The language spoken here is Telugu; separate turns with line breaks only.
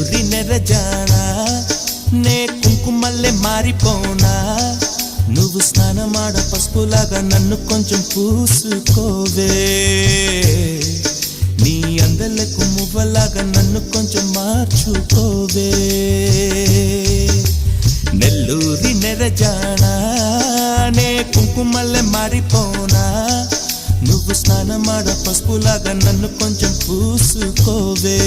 నెల్లూరి నెరజానా నే కుంకుమల్లే మారిపోనా నువ్వు స్నానమాడ పసుపులాగా నన్ను కొంచెం పూసుకోవే నీ అందలకు మువ్వలాగా నన్ను కొంచెం మార్చుకోవే నెల్లూరి నెరజానా నే కుంకుమల్లే మారిపోనా నువ్వు స్నానమాడ పసుపులాగా నన్ను కొంచెం పూసుకోవే